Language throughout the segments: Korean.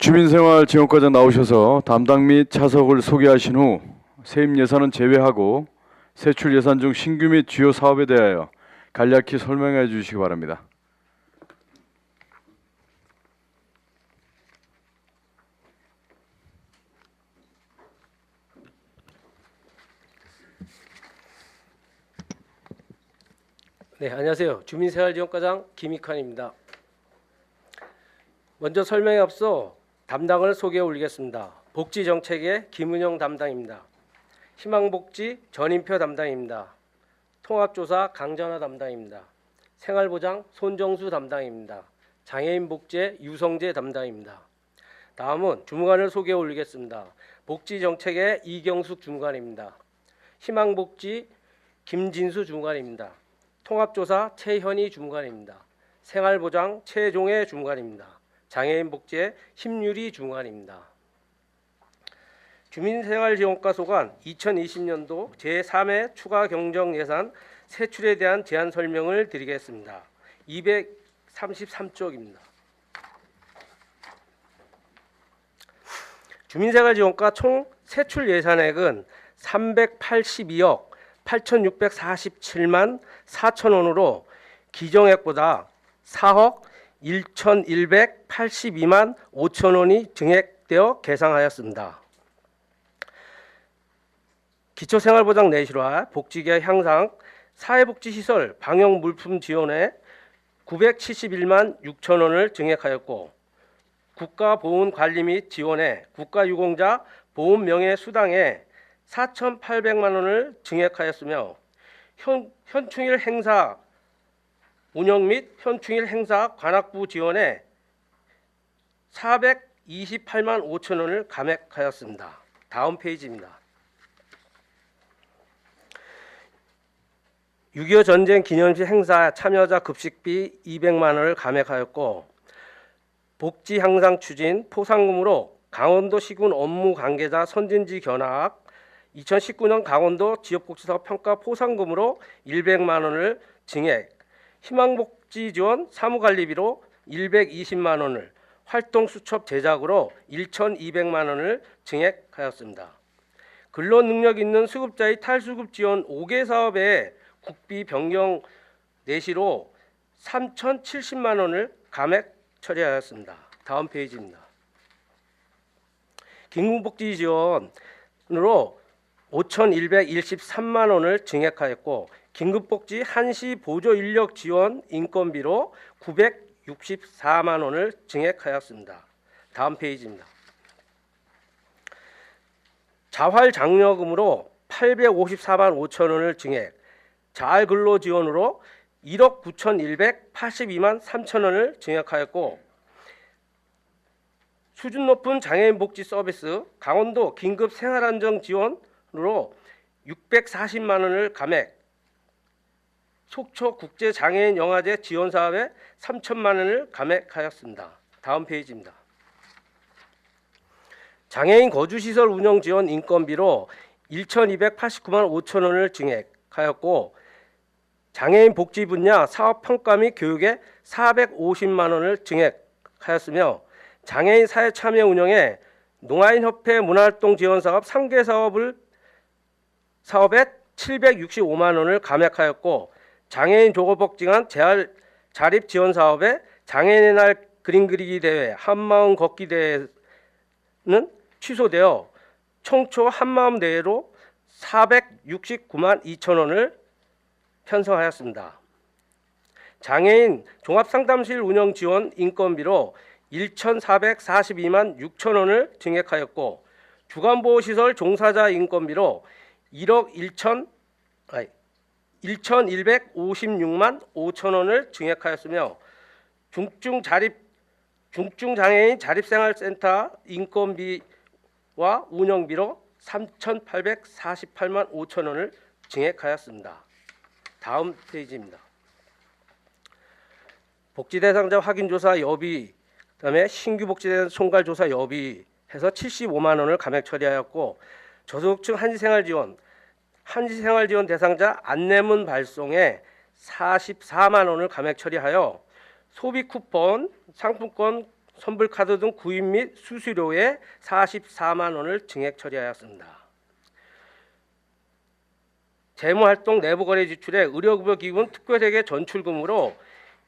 주민생활지원과장 나오셔서 담당 및 차석을 소개하신 후 세입 예산은 제외하고 세출 예산 중 신규 및 주요 사업에 대하여 간략히 설명해 주시기 바랍니다. 네, 안녕하세요. 주민생활지원과장 김익환입니다. 먼저 설명에 앞서 담당을 소개해 올리겠습니다. 복지정책의 김은영 담당입니다. 희망복지 전인표 담당입니다. 통합조사 강전화 담당입니다. 생활보장 손정수 담당입니다. 장애인복지 유성재 담당입니다. 다음은 주무관을 소개해 올리겠습니다. 복지정책의 이경숙 주무관입니다. 희망복지 김진수 주무관입니다. 통합조사 최현희 주무관입니다. 생활보장 최종혜 주무관입니다. 장애인복지의 심유리 주무관입니다. 주민생활지원과 소관 2020년도 제3회 추가 경정 예산 세출에 대한 제안 설명을 드리겠습니다. 233쪽입니다. 주민생활지원과 총 세출 예산액은 382억 8,647만 4천 원으로 기정액보다 4억 1,182만 5천 원이 증액되어 계상하였습니다. 기초생활보장 내실화, 복지계 향상, 사회복지시설 방역 물품 지원에 971만 6천 원을 증액하였고 국가보훈관리 및 지원에 국가유공자 보훈명예수당에 4,800만 원을 증액하였으며 현충일 행사 운영 및 현충일 행사 관악부 지원에 428만 5천 원을 감액하였습니다. 다음 페이지입니다. 6.25 전쟁 기념식 행사 참여자 급식비 200만 원을 감액하였고 복지 향상 추진 포상금으로 강원도 시군 업무 관계자 선진지 견학 2019년 강원도 지역복지사업 평가 포상금으로 100만 원을 증액, 희망복지 지원 사무관리비로 120만 원을, 활동수첩 제작으로 1,200만 원을 증액하였습니다. 근로능력 있는 수급자의 탈수급 지원 5개 사업에 국비 변경 내시로 3,070만 원을 감액 처리하였습니다. 다음 페이지입니다. 긴급복지 지원으로 5,113만 원을 증액하였고 긴급복지 한시 보조 인력 지원 인건비로 964만 원을 증액하였습니다. 다음 페이지입니다. 자활장려금으로 854만 5천 원을 증액, 자활근로지원으로 1억 9,182만 3천 원을 증액하였고 수준 높은 장애인 복지 서비스 강원도 긴급 생활안정 지원으로 640만 원을 감액, 속초 국제 장애인 영화제 지원 사업에 3천만 원을 감액하였습니다. 다음 페이지입니다. 장애인 거주시설 운영 지원 인건비로 1,289만 5천 원을 증액하였고 장애인 복지 분야 사업 평가 및 교육에 450만 원을 증액하였으며 장애인 사회 참여 운영에 농아인협회 문화활동 지원 사업 3개 사업에 765만 원을 감액하였고 장애인 조거복지관 재활 자립 지원 사업에 장애인의 날 그림 그리기 대회 한마음 걷기 대회는 취소되어 청초 한마음 대회로 469만 2천 원을 편성하였습니다. 장애인 종합상담실 운영 지원 인건비로 1,442만 6천 원을 증액하였고 주간보호시설 종사자 인건비로 1억 1,156만 5천 원을 증액하였으며 중증장애인 자립생활센터 인건비와 운영비로 3,848만 5천 원을 증액하였습니다. 다음 페이지입니다. 복지대상자 확인조사 여비, 그다음에 신규 복지대상 총괄조사 여비 해서 75만 원을 감액 처리하였고 저소득층 한시생활지원 대상자 안내문 발송에 44만 원을 감액 처리하여 소비 쿠폰, 상품권 선불카드 등 구입 및 수수료에 44만 원을 증액 처리하였습니다. 재무활동 내부거래 지출에 의료급여 기금 특별회계 전출금으로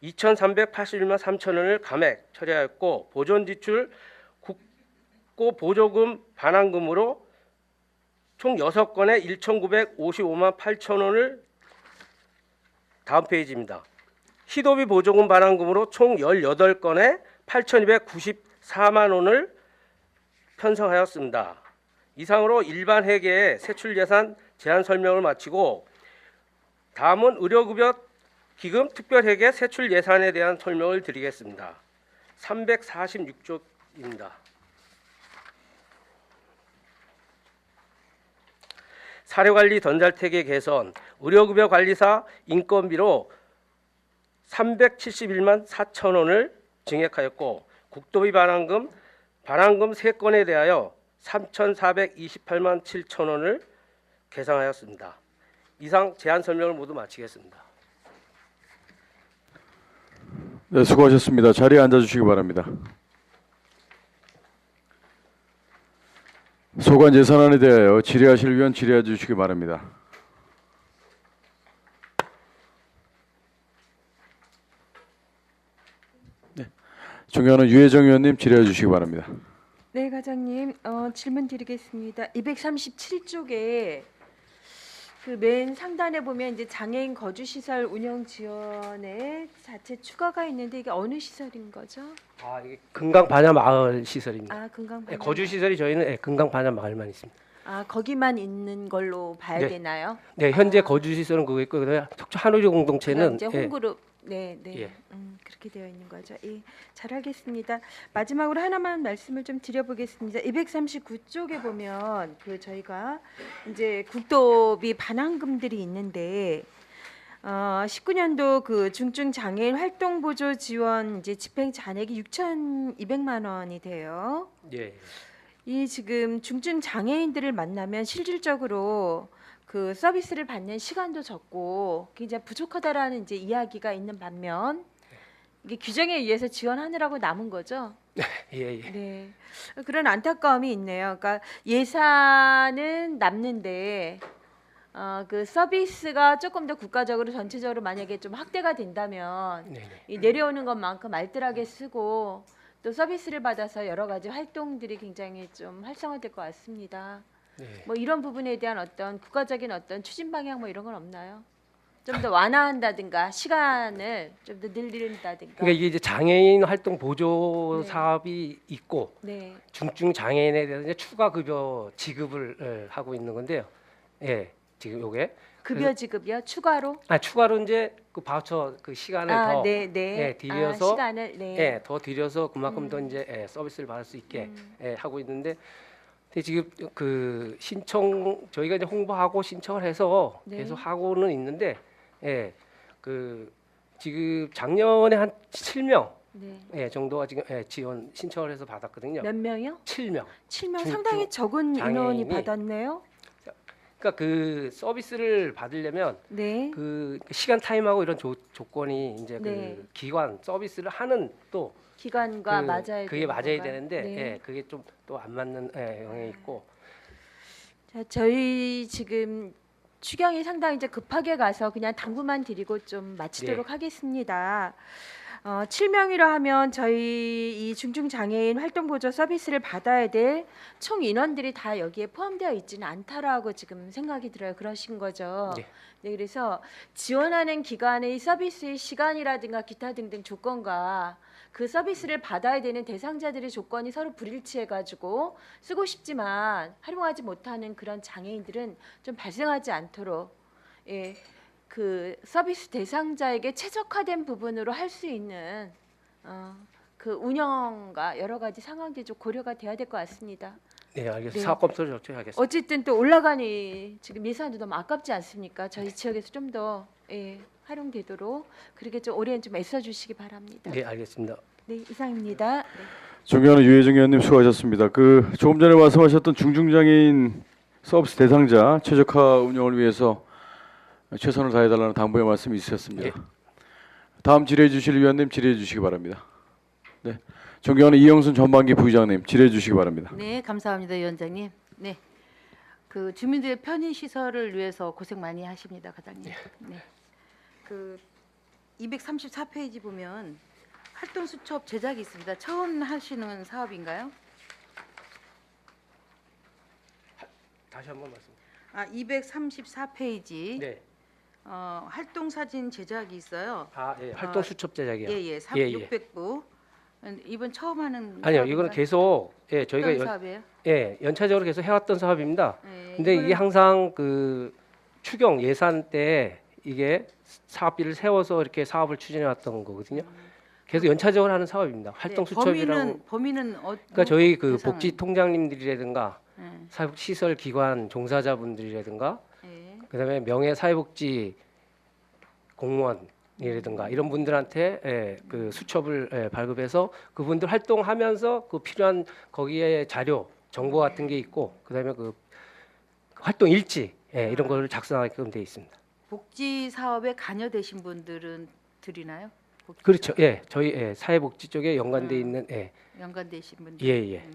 2,381만 3천 원을 감액 처리하였고, 보존지출 국고 보조금 반환금으로 총 6건에 1,955만 8천 원을, 다음 페이지입니다. 희도비 보조금 반환금으로 총 18건에 8,294만 원을 편성하였습니다. 이상으로 일반 회계의 세출 예산 제한 설명을 마치고, 다음은 의료급여 기금 특별회계 세출 예산에 대한 설명을 드리겠습니다. 346조입니다. 사료관리 전자태계 개선, 의료급여 관리사 인건비로 371만 4천 원을 증액하였고, 국도비 반환금 3건에 대하여 3,428만 7천 원을 계상하였습니다. 이상 제안 설명을 모두 마치겠습니다. 네, 수고하셨습니다. 자리에 앉아주시기 바랍니다. 소관 예산안에 대하여 질의하실 위원 질의해 주시기 바랍니다. 네, 존경하는 유혜정 의원님 질의해 주시기 바랍니다. 네, 과장님, 질문 드리겠습니다. 237쪽에 그 맨 상단에 보면 이제 장애인 거주 시설 운영 지원에 자체 추가가 있는데 이게 어느 시설인 거죠? 이게 금강 반야 마을 시설입니다. 아, 금강 네, 거주 시설이 저희는 금강 반야 마을만 있습니다. 아, 거기만 있는 걸로 봐야 네. 되나요? 네, 현재 거주 시설은 그거 있고, 속초 한의료 그럼 공동체는 이제 홈그룹 네, 네. 예. 그렇게 되어 있는 거죠. 예, 잘 알겠습니다. 마지막으로 하나만 말씀을 좀 드려보겠습니다. 239쪽에 보면 그 저희가 이제 국도비 반환금들이 있는데 19년도 그 중증 장애인 활동 보조 지원 이제 집행 잔액이 6,200만 원이 돼요. 예. 이 지금 중증 장애인들을 만나면 실질적으로 그 서비스를 받는 시간도 적고 굉장히 부족하다라는 이제 이야기가 있는 반면 이게 규정에 의해서 지원하느라고 남은 거죠. 예. 네, 그런 안타까움이 있네요. 그러니까 예산은 남는데 그 서비스가 조금 더 국가적으로 전체적으로 만약에 좀 확대가 된다면 네. 이 내려오는 것만큼 알뜰하게 쓰고 또 서비스를 받아서 여러 가지 활동들이 굉장히 좀 활성화될 것 같습니다. 네. 뭐 이런 부분에 대한 어떤 국가적인 어떤 추진 방향 뭐 이런 건 없나요? 좀 더 완화한다든가 시간을 좀 더 늘린다든가. 그러니까 이게 이제 장애인 활동 보조 네. 사업이 있고, 네, 중증 장애인에 대해서 이제 추가 급여 지급을 하고 있는 건데요. 예, 지금 요게 급여 지급이요? 추가로? 추가로 이제 그 바우처 그 시간을 더 네, 네. 예, 들여서 시간을 네. 예, 더 들여서 그만큼 더 이제 서비스를 받을 수 있게 하고 있는데, 근데 지금 그 신청 저희가 이제 홍보하고 신청을 해서 네. 계속 하고는 있는데, 그 지금 작년에 한 7명 네. 정도가 지금 지원 신청을 해서 받았거든요. 몇 명이요? 7명. 7명 중- 상당히 적은 인원이 장애인이- 받았네요. 그러니까 그 서비스를 받으려면 네. 그 시간 타임하고 이런 조건이 이제 네. 그 기관 서비스를 하는 또 기관과 그- 맞아야 그게 되는 맞아야 건가요? 되는데 네. 그게 좀 또 안 맞는 영향이 있고. 자, 저희 지금 추경이 상당히 이제 급하게 가서 그냥 당부만 드리고 좀 마치도록 하겠습니다. 7명이라 하면 저희 이 중증 장애인 활동 보조 서비스를 받아야 될 총 인원들이 다 여기에 포함되어 있지는 않다라고 지금 생각이 들어요. 그러신 거죠. 네. 네, 그래서 지원하는 기관의 서비스의 시간이라든가 기타 등등 조건과 그 서비스를 받아야 되는 대상자들의 조건이 서로 불일치해 가지고 쓰고 싶지만 활용하지 못하는 그런 장애인들은 좀 발생하지 않도록 그 서비스 대상자에게 최적화된 부분으로 할 수 있는 그 운영과 여러 가지 상황들이 좀 고려가 돼야 될 것 같습니다. 네, 알겠습니다. 네. 사업 검토를 적극하겠습니다. 어쨌든 또 올라가니 지금 예산도 너무 아깝지 않습니까? 저희 지역에서 좀 더 활용되도록 그렇게 좀 올해는 좀 애써주시기 바랍니다. 네, 알겠습니다. 네, 이상입니다. 네. 존경하는 유혜정 의원님 수고하셨습니다. 그 조금 전에 말씀하셨던 중증장애인 서비스 대상자 최적화 운영을 위해서 최선을 다해달라는 당부의 말씀이 있으셨습니다. 예. 다음 질의해 주실 위원님 질의해 주시기 바랍니다. 존경하는 이영순 전반기 부의장님 질의해 주시기 바랍니다. 네, 감사합니다, 위원장님. 네, 그 주민들의 편의 시설을 위해서 고생 많이 하십니다, 과장님. 네, 그 234페이지 보면 활동 수첩 제작이 있습니다. 처음 하시는 사업인가요? 다시 한번 말씀. 아, 234페이지. 네. 활동 사진 제작이 있어요. 아, 예. 활동 수첩 제작이요. 예, 예, 600부. 이번 처음 하는 아니요, 사업인가요? 이거는 계속 예, 저희가 어떤 사업이에요? 연차적으로 계속 해왔던 사업입니다. 네, 근데 이게 이거는- 항상 그 추경 예산 때 이게 사업비를 세워서 이렇게 사업을 추진해 왔던 거거든요. 계속 연차적으로 하는 사업입니다. 활동 네, 수첩이라고. 범위는 그러니까 저희 그 대상은? 복지 통장님들이라든가 네, 사회복 시설 기관 종사자분들이라든가 네. 그다음에 명예 사회복지 공무원이라든가 이런 분들한테 그 수첩을 발급해서 그분들 활동하면서 그 필요한 거기에 자료 정보 같은 게 있고 그다음에 그 활동 일지 이런 걸 작성하게끔 돼 있습니다. 복지 사업에 관여되신 분들은 드리나요? 복지 그렇죠. 예, 저희 사회복지 쪽에 연관돼 있는 연관되신 분들. 예.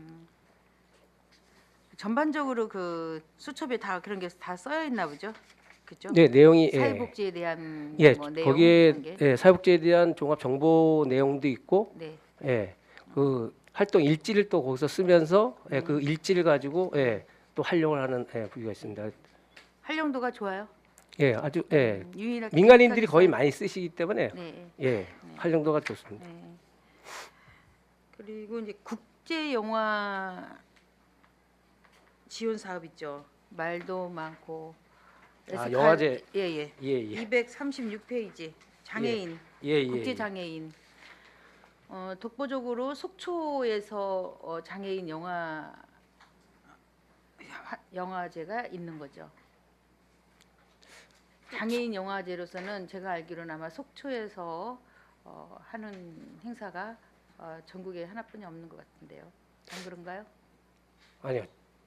전반적으로 그 수첩에 다 그런 게 다 써여 있나 보죠. 그렇죠? 네, 내용이 사회복지에 대한 예, 뭐 내용 거기에 이런 게. 사회복지에 대한 종합 정보 내용도 있고 네. 그 활동 일지를 또 거기서 쓰면서 그 일지를 가지고 또 활용을 하는 부위가 있습니다. 활용도가 좋아요. 아주 유일하게 민간인들이 비슷하게 거의 써요. 많이 쓰시기 때문에 네. 활용도가 좋습니다. 네. 그리고 이제 국제 영화 지원 사업 있죠. 말도 많고. 그래서 영화제. 예예. 예. 236페이지 장애인 예. 국제 장애인. 독보적으로 속초에서 장애인 영화제가 있는 거죠. 장애인 영화제로서는 제가 알기로는 아마 속초에서 하는 행사가 전국에 하나뿐이 없는 것 같은데요. 안 그런가요? 아니요.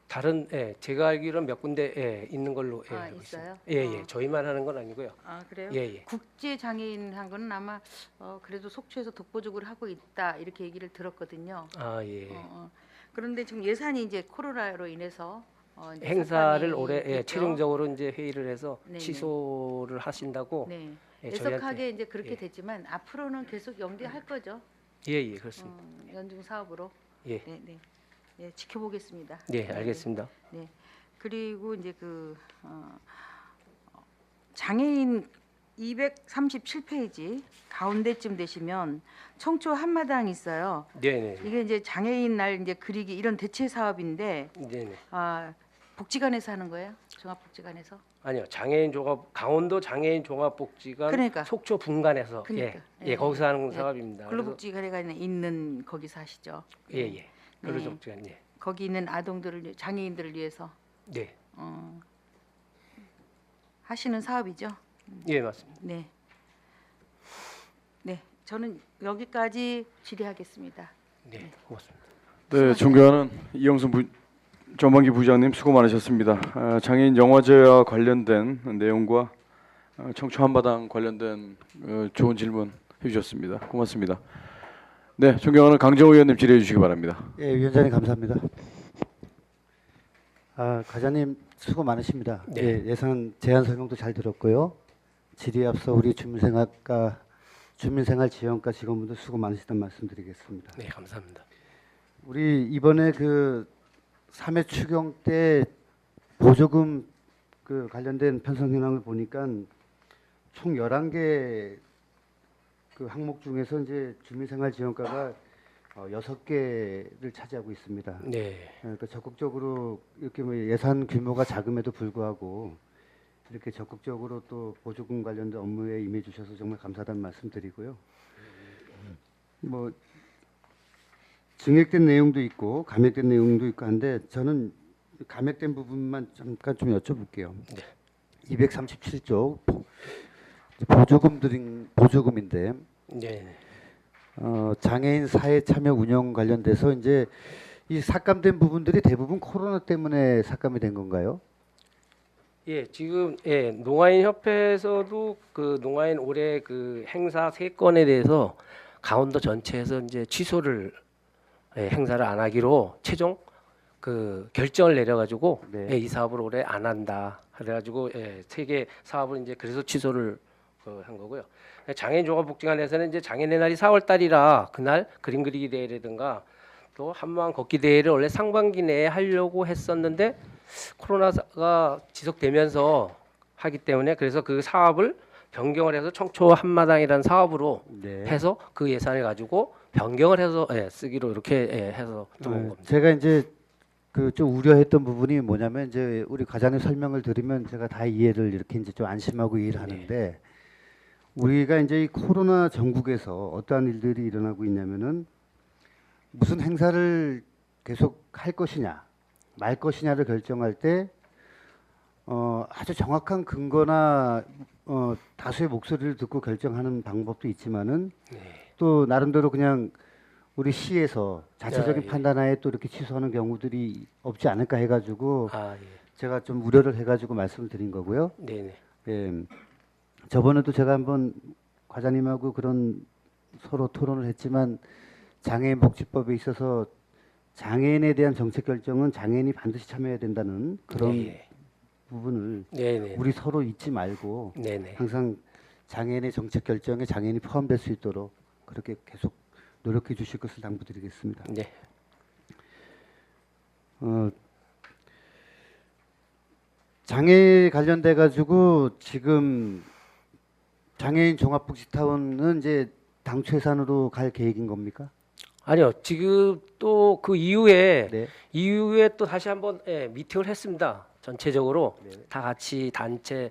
다른 제가 알기로는 몇 군데 있는 걸로 알고 있어요? 있습니다. 예. 저희만 하는 건 아니고요. 아 그래요? 예. 국제 장애인 한 거는 아마 그래도 속초에서 독보적으로 하고 있다 이렇게 얘기를 들었거든요. 아, 예. 그런데 지금 예산이 이제 코로나로 인해서 이제 행사를 삭감이 올해 됐죠. 최종적으로 이제 회의를 해서 네네. 취소를 하신다고 네. 저희한테 애석하게 이제 그렇게 예. 됐지만 앞으로는 계속 연계할 거죠. 예, 그렇습니다. 연중 사업으로. 예. 네. 네, 지켜보겠습니다. 네, 알겠습니다. 네. 그리고 이제 장애인 237페이지 가운데쯤 되시면 청초 한마당 있어요. 네. 이게 이제 장애인 날 이제 그리기 이런 대체 사업인데 네. 복지관에서 하는 거예요? 종합복지관에서? 아니요. 강원도 장애인 종합복지관 그러니까. 속초 분관에서 그러니까. 거기서 하는 예. 사업입니다. 근로복지관에 있는 거기서 하시죠. 그래서, 근로복지관 거기 있는 아동들을 장애인들을 위해서 네. 하시는 사업이죠. 예, 맞습니다. 네. 네, 저는 여기까지 질의하겠습니다. 네, 고맙습니다. 네, 존경하는 이영순 전반기 부장님 수고 많으셨습니다. 장애인 영화제와 관련된 내용과 청초 한마당 관련된 좋은 질문 해주셨습니다. 고맙습니다. 네, 존경하는 강정호 의원님 질의해 주시기 바랍니다. 예, 위원장님 감사합니다. 과장님 수고 많으십니다. 네. 예, 예산 제안 설명도 잘 들었고요. 질의에 앞서 우리 주민생활지원과 직원분들 수고 많으시다는 말씀드리겠습니다. 네, 감사합니다. 우리 이번에 그 3회 추경 때 보조금 관련된 편성 현황을 보니까 총 11개 그 항목 중에서 이제 주민생활지원과가 6개를 차지하고 있습니다. 네. 그러니까 적극적으로 이렇게 뭐 예산 규모가 작음에도 불구하고 이렇게 적극적으로 또 보조금 관련된 업무에 임해 주셔서 정말 감사하다는 말씀드리고요. 뭐 증액된 내용도 있고 감액된 내용도 있고 한데 저는 감액된 부분만 잠깐 좀 여쭤볼게요. 237조 보조금인데 네. 장애인 사회 참여 운영 관련돼서 이제 이 삭감된 부분들이 대부분 코로나 때문에 삭감이 된 건가요? 예, 지금 농아인 협회에서도 그 농아인 올해 그 행사 3건에 대해서 강원도 전체에서 이제 취소를 행사를 안 하기로 최종 그 결정을 내려가지고 네. 이 사업을 올해 안 한다. 그래가지고 세 개 사업을 이제 그래서 취소를 한 거고요. 장애인 종합복지관에서는 이제 장애인의 날이 4월 달이라 그날 그림 그리기 대회라든가 또 한마음 걷기 대회를 원래 상반기 내에 하려고 했었는데 코로나가 지속되면서 하기 때문에 그래서 그 사업을 변경을 해서 청초 한마당이라는 사업으로 네. 해서 그 예산을 가지고 변경을 해서 쓰기로 이렇게 해서 들어온 겁니다. 제가 이제 그 좀 우려했던 부분이 뭐냐면 이제 우리 과장님 설명을 들으면 제가 다 이해를 이렇게 이제 좀 안심하고 이해를 하는데 우리가 이제 이 코로나 전국에서 어떠한 일들이 일어나고 있냐면은 무슨 행사를 계속 할 것이냐 말 것이냐를 결정할 때 아주 정확한 근거나 다수의 목소리를 듣고 결정하는 방법도 있지만은 또 나름대로 그냥 우리 시에서 자체적인 예. 판단하에 또 이렇게 취소하는 경우들이 없지 않을까 해가지고 아, 예. 제가 좀 우려를 해가지고 말씀을 드린 거고요. 네네. 예, 저번에도 제가 한번 과장님하고 그런 서로 토론을 했지만 장애인 복지법에 있어서 장애인에 대한 정책 결정은 장애인이 반드시 참여해야 된다는 그런 예. 부분을 네네. 우리 서로 잊지 말고 네네. 항상 장애인의 정책 결정에 장애인이 포함될 수 있도록 그렇게 계속 노력해 주실 것을 당부드리겠습니다. 네. 장애 관련돼 가지고 지금 장애인 종합복지타운은 이제 당초 예산으로 갈 계획인 겁니까? 아니요. 지금 또 그 이후에 네. 또 다시 한번 미팅을 했습니다. 전체적으로 다 같이 단체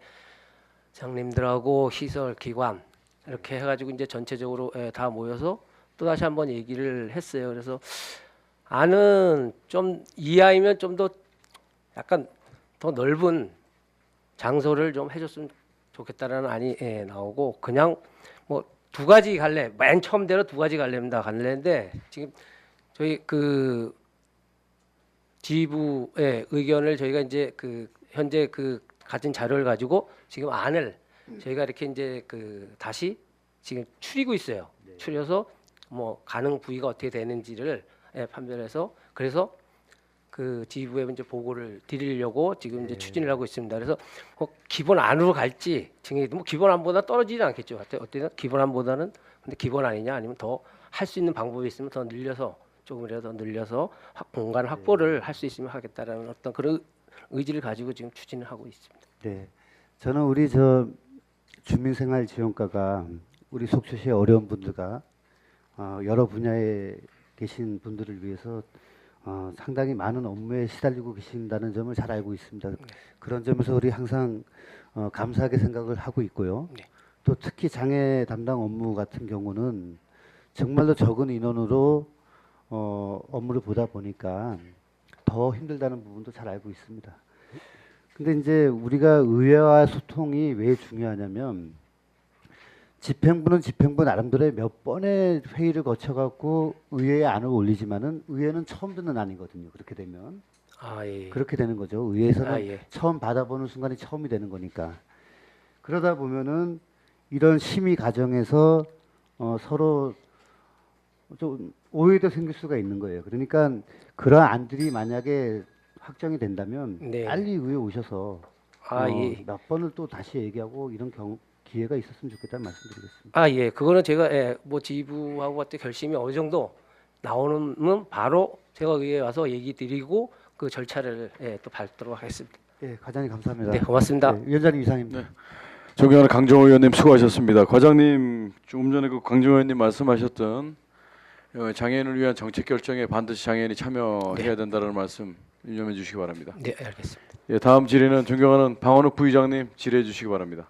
장님들하고 시설 기관 이렇게 해가지고 이제 전체적으로 다 모여서 또 다시 한번 얘기를 했어요. 그래서 안은 좀 이하이면 좀 더 약간 더 넓은 장소를 좀 해줬으면 좋겠다라는 안이 나오고 그냥 뭐 두 가지 갈래 맨 처음대로 두 가지 갈래입니다. 갈래인데 지금 저희 그 지부의 의견을 저희가 이제 그 현재 그 가진 자료를 가지고 지금 안을 저희가 이렇게 이제 그 다시 지금 추리고 있어요. 추려서 뭐 가능 부위가 어떻게 되는지를 판별해서 그래서 그 지부에 이제 보고를 드리려고 지금 이제 추진을 하고 있습니다. 그래서 기본 안으로 갈지 증액 뭐 기본 안보다 떨어지지 않겠죠. 어때든 기본 안보다는 근데 기본 안이냐 아니면 더 할 수 있는 방법이 있으면 더 늘려서 조금이라도 더 늘려서 공간 확보를 할 수 있으면 하겠다라는 어떤 그런 의지를 가지고 지금 추진을 하고 있습니다. 네. 저는 우리 저 주민생활지원과가 우리 속초시의 어려운 분들과 여러 분야에 계신 분들을 위해서 상당히 많은 업무에 시달리고 계신다는 점을 잘 알고 있습니다. 그런 점에서 우리 항상 감사하게 생각을 하고 있고요. 네. 또 특히 장애 담당 업무 같은 경우는 정말로 적은 인원으로 업무를 보다 보니까 더 힘들다는 부분도 잘 알고 있습니다. 근데 이제 우리가 의회와 소통이 왜 중요하냐면 집행부는 집행부 나름대로의 몇 번의 회의를 거쳐갖고 의회에 안을 올리지만은 의회는 처음 듣는 안이거든요. 그렇게 되면 아 예. 그렇게 되는 거죠. 의회에서는 아, 예. 처음 받아보는 순간이 처음이 되는 거니까 그러다 보면은 이런 심의 과정에서 서로 좀 오해도 생길 수가 있는 거예요. 그러니까 그런 안들이 만약에 확정이 된다면 네. 빨리 의회 오셔서 아 예. 몇 번을 또 다시 얘기하고 이런 기회가 있었으면 좋겠다는 말씀드리겠습니다. 아 예. 그거는 제가 뭐 지부하고 같은 결심이 어느 정도 나오는 바로 제가 의회에 와서 얘기 드리고 그 절차를 또 밟도록 하겠습니다. 예, 과장님 감사합니다. 네, 고맙습니다. 네, 위원장님 이상입니다. 네. 존경하는 강정호 의원님 수고하셨습니다. 과장님 조금 전에 그 강정호 의원님 말씀하셨던 장애인을 위한 정책 결정에 반드시 장애인이 참여해야 된다는 말씀 유념해 주시기 바랍니다. 네, 알겠습니다. 예, 다음 질의는 존경하는 방원욱 부의장님 질의해 주시기 바랍니다.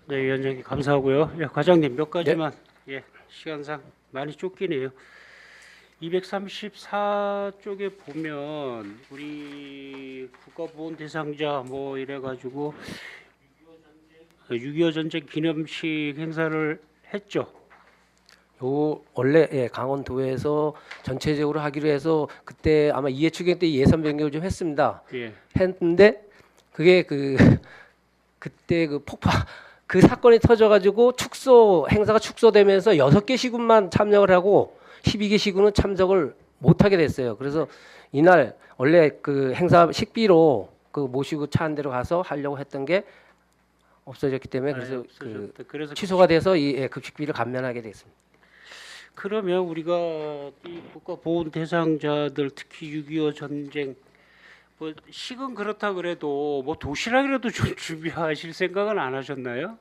네, 위원장님 감사하고요. 예, 과장님 몇 가지만 시간상 많이 쫓기네요. 234쪽에 보면 우리 국가보훈 대상자 뭐 이래가지고 6.25 전쟁 기념식 행사를 했죠. 요 원래 강원도에서 전체적으로 하기로 해서 그때 아마 이해 추경 때 예산 변경을 좀 했습니다. 예, 했는데 그게 그때 그 폭파 그 사건이 터져가지고 행사가 축소되면서 6개 시군만 참여를 하고 12개 시군은 참석을 못하게 됐어요. 그래서 이날 원래 그 행사 식비로 그 모시고 차 한 대로 가서 하려고 했던 게 없어졌기 때문에 그래서 그래서 취소가 돼서 이 급식비를 감면하게 됐습니다. 그러면 우리가 이 국가 보훈 대상자들 특히 6.25 전쟁 뭐 식은 그렇다 그래도 뭐 도시락이라도 좀 준비하실 생각은 안 하셨나요?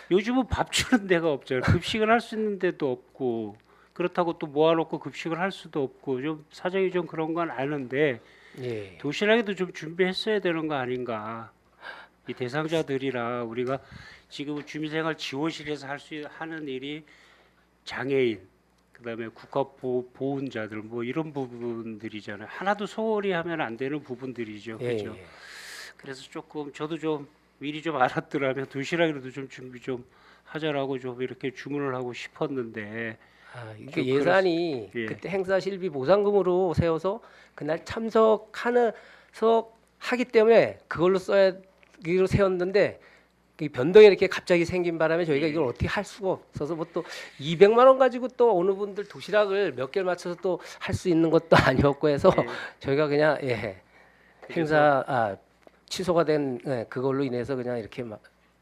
요즘은 밥 주는 데가 없잖아요. 급식을 할 수 있는 데도 없고 그렇다고 또 모아놓고 급식을 할 수도 없고 좀 사정이 좀 그런 건 아는데 예. 도시락에도 좀 준비했어야 되는 거 아닌가? 이 대상자들이라 우리가 지금 주민생활 지원실에서 하는 일이 장애인, 그다음에 국가보훈자들 뭐 이런 부분들이잖아요. 하나도 소홀히 하면 안 되는 부분들이죠. 예, 그렇죠. 예. 그래서 조금 저도 좀 미리 좀 알았더라면 도시락이라도 좀 준비 좀 하자라고 좀 이렇게 주문을 하고 싶었는데 이게 좀 예산이 예. 그때 행사 실비 보상금으로 세워서 그날 참석하기 때문에 그걸로 써야기로 세웠는데 이 변동이 이렇게 갑자기 생긴 바람에 저희가 이걸 어떻게 할 수가 없어서 뭐 또 200만 원 가지고 또 어느 분들 도시락을 몇 개를 맞춰서 또 할 수 있는 것도 아니었고 해서 예. 저희가 그냥 행사 취소가 된 그걸로 인해서 그냥 이렇게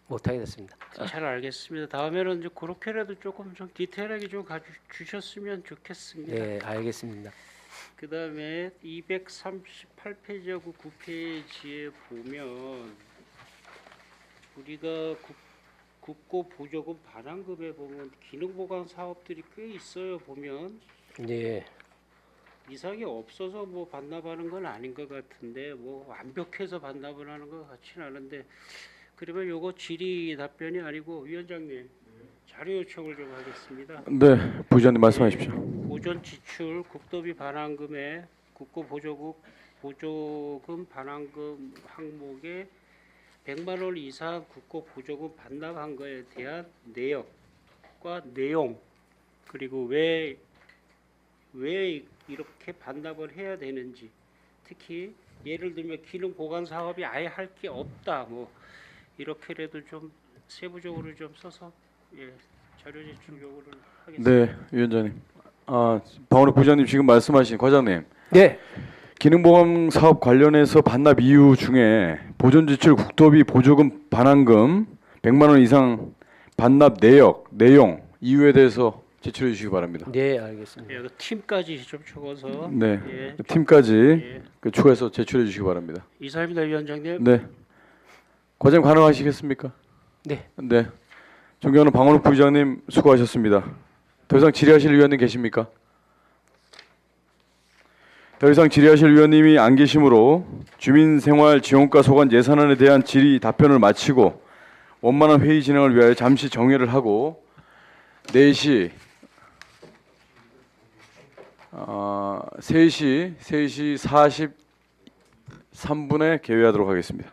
못하게 됐습니다. 잘 알겠습니다. 다음에는 이제 그렇게라도 조금 좀 디테일하게 좀 주셨으면 좋겠습니다. 네, 알겠습니다. 그다음에 238페이지하고 9페이지에 보면 우리가 국고 보조금 반환금에 보면 기능 보강 사업들이 꽤 있어요. 보면 네, 이상이 없어서 뭐 반납하는 건 아닌 것 같은데 뭐 완벽해서 반납을 하는 것 같지는 않은데 그러면 요거 질의 답변이 아니고 위원장님 자료 요청을 좀 하겠습니다. 네, 부위원님 말씀하십시오. 보존 지출 국도비 반환금에 국고 보조금 반환금 항목에 100만 원 이상 국고 보조금 반납한 거에 대한 내역과 내용 그리고 왜 이렇게 반납을 해야 되는지 특히 예를 들면 기능 보강 사업이 아예 할 게 없다 뭐 이렇게라도 좀 세부적으로 좀 써서 자료 제출 요구를 하겠습니다. 네, 위원장님. 박원욱 부장님 지금 말씀하신 과장님. 네, 기능보험 사업 관련해서 반납 이유 중에 보존지출 국도비 보조금 반환금 100만 원 이상 반납 내용 이유에 대해서 제출해 주시기 바랍니다. 네, 알겠습니다. 그 팀까지 좀 적어서 네, 예. 팀까지 추가해서 제출해 주시기 바랍니다. 이사입니다, 위원장님. 네, 과장님 가능하시겠습니까? 네, 네, 존경하는 박원욱 부장님 수고하셨습니다. 더 이상 질의하실 위원님 계십니까? 더 이상 질의하실 위원님이 안 계시므로 주민생활지원과 소관 예산안에 대한 질의 답변을 마치고 원만한 회의 진행을 위하여 잠시 정회를 하고 4시 3시 43분에 개회하도록 하겠습니다.